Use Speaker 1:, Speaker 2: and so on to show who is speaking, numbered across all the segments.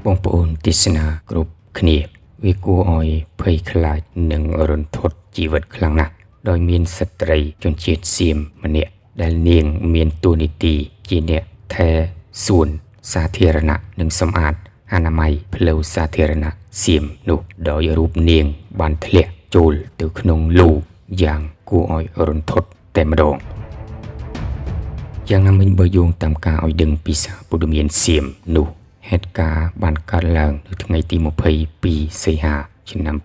Speaker 1: បងប្អូនទេសនាគ្រប់គ្នាវាគួរឲ្យភ័យខ្លាចនិងរន្ធត់ជីវិតខ្លាំងណាស់ដោយមានស្ត្រីជនជាតិសៀមម្នាក់ដែលនាងមានតួនាទីជាអ្នកថែសួនសាធារណៈនិងសម្អាតអនាម័យផ្លូវសាធារណៈសៀមនោះដោយរូបនាងបានធ្លាក់ចូលទៅក្នុងលូយ៉ាងគួរឲ្យរន្ធត់តែម្ដងយ៉ាងណាមិញបើយោងតាមការឲ្យដឹងពីសារព័ត៌មានសៀមនោះហេតុការណ៍បានកើតឡើងនៅថ្ងៃទី22សីហាឆ្នាំ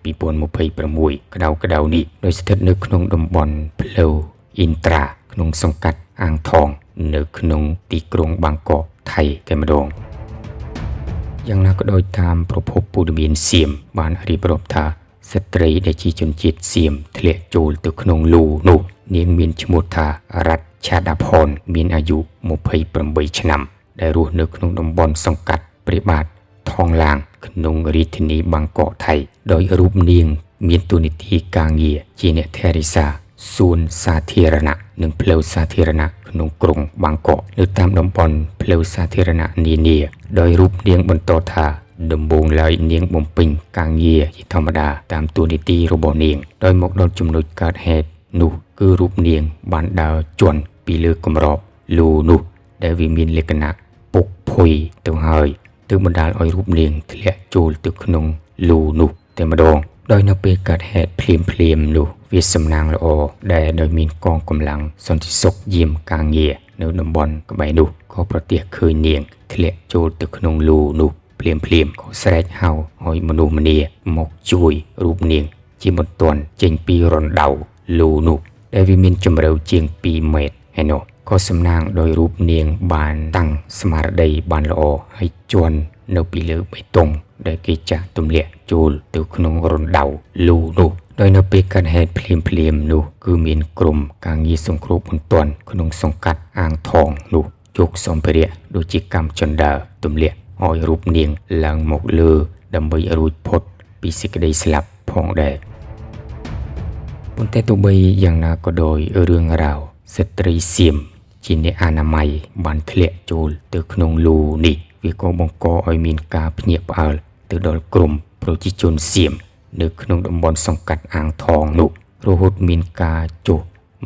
Speaker 1: 2026ក្តៅនេះដោយស្ថិតនៅក្នុងតំបន់ផ្លូវអ៊ីនត្រាក្នុងសង្កាត់អាងថងនៅក្នុងទីក្រុងបាងកកថៃតែម្ដងយ៉ាងណាក៏ដោយតាមប្រភពព័ត៌មានសៀមបានរៀបរាប់ថាស្ត្រីដែលជាជនជាតិសៀមធ្លាក់ចូលទៅក្នុងលូនោះនាងមានឈ្មោះថារ៉ាត់ឆាដាផនមានអាយុ28ឆ្នាំដែលរស់នៅក្នុងតំបន់សង្កាត់ព្រះបាទថងឡាងក្នុងរាជធានីបាងកកថៃដោយរូបនាងមានតួនាទីការងារជាអ្នកថែរក្សាសួនសាធារណៈនិងផ្លូវសាធារណៈក្នុងក្រុងបាងកកនៅតាមតំបន់ផ្លូវសាធារណៈនានាដោយរូបនាងបន្តថាដំបូងឡើយនាងបំពេញការងារជាធម្មតាតាមតួនាទីរបស់នាងដោយមកដល់ចំណុចកើតហេតុនោះគឺរូបនាងបានដើរជន់ពីលើគម្របលូនោះដែលវាមានលក្ខណៈពុកភុយទៅហើយទើបបណ្ដាលឲ្យរូបនាងធ្លាក់ចូលទៅក្នុងលូនោះតែម្ដងដោយនៅពេលកើតហេតុភ្លាមនោះវាសំណាងល្អដែលដោយមានកងកម្លាំងសន្តិសុខយាមការងារនៅតំបន់ក្បែរនោះក៏ប្រទះឃើញនាងធ្លាក់ចូលទៅក្នុងលូនោះភ្លាមក៏ស្រែកហៅឲ្យមនុស្សម្នាមកជួយរូបនាងជាបន្ទាន់ចេញពីរណ្ដៅលូនោះដែលវាមានជម្រៅជាង2ម៉ែត្រហើយនោះក៏សំណាងដោយរូបនាងបានតាំងស្មារតីបានល្អហើយជន់នៅពីលើបេតុងដែលគេចាក់ទម្លាក់ចូលទៅក្នុងរណ្ដៅលូនោះដោយនៅពេលកើតហេតុភ្លាមនោះគឺមានក្រុមការងារសង្គ្រោះបន្ទាន់ក្នុងសង្កាត់អាងថងនោះយកសម្ភារៈដូចជាកម្មចន្ទើទម្លាក់ឲ្យរូបនាងឡើងមកលើដើម្បីរួចផុតពីសេចក្តីស្លាប់ផងដែរប៉ុន្តែទោះបីយ៉ាងណាក៏ដោយរឿងរ៉ាវស្ត្រីសៀមជាអ្នកអនាម័យបានធ្លាក់ចូលទៅក្នុងលូនេះវាក៏បង្កឲ្យមានការភ្ញាក់ផ្អើលទៅដល់ក្រុមប្រជាជនសៀមនៅក្នុងតំបន់សង្កាត់អាងថងនោះរហូតមានការចុះ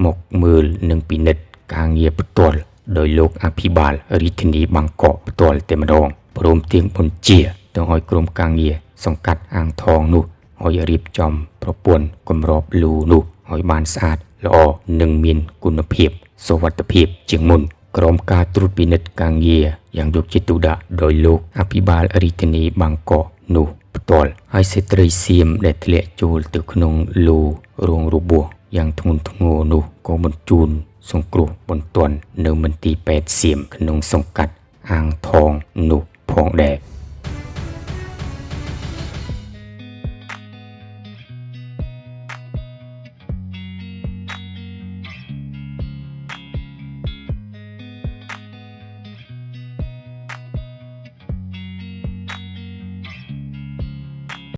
Speaker 1: មកមើលនិងពិនិត្យការងារផ្ទាល់ដោយលោកអភិបាលរាជធានីបាងកកផ្ទាល់តែម្ដងព្រមទាំងបញ្ជាទៅឲ្យក្រុមការងារសង្កាត់អាងថងនោះឲ្យរៀបចំប្រព័ន្ធគម្របលូនោះឲ្យបានស្អាតល្អនិងមានគុណភាពសុវត្ថិភាពជាងមុនក្រោមការត្រួតពិនិត្យការងារយ៉ាងយកចិត្តទុកដាក់ដោយលោកអភិបាលរាជធានីបាងកកនោះផ្ទាល់ហើយស្ត្រីសៀមដែលធ្លាក់ចូលទៅក្នុងលូរងរបួសយ៉ាងធ្ងន់ធ្ងរនោះក៏បញ្ជូនសង្គ្រោះបន្ទាន់នៅមន្ទីរពេទ្យសៀមក្នុងសង្កាត់អាងថងនោះផងដែរ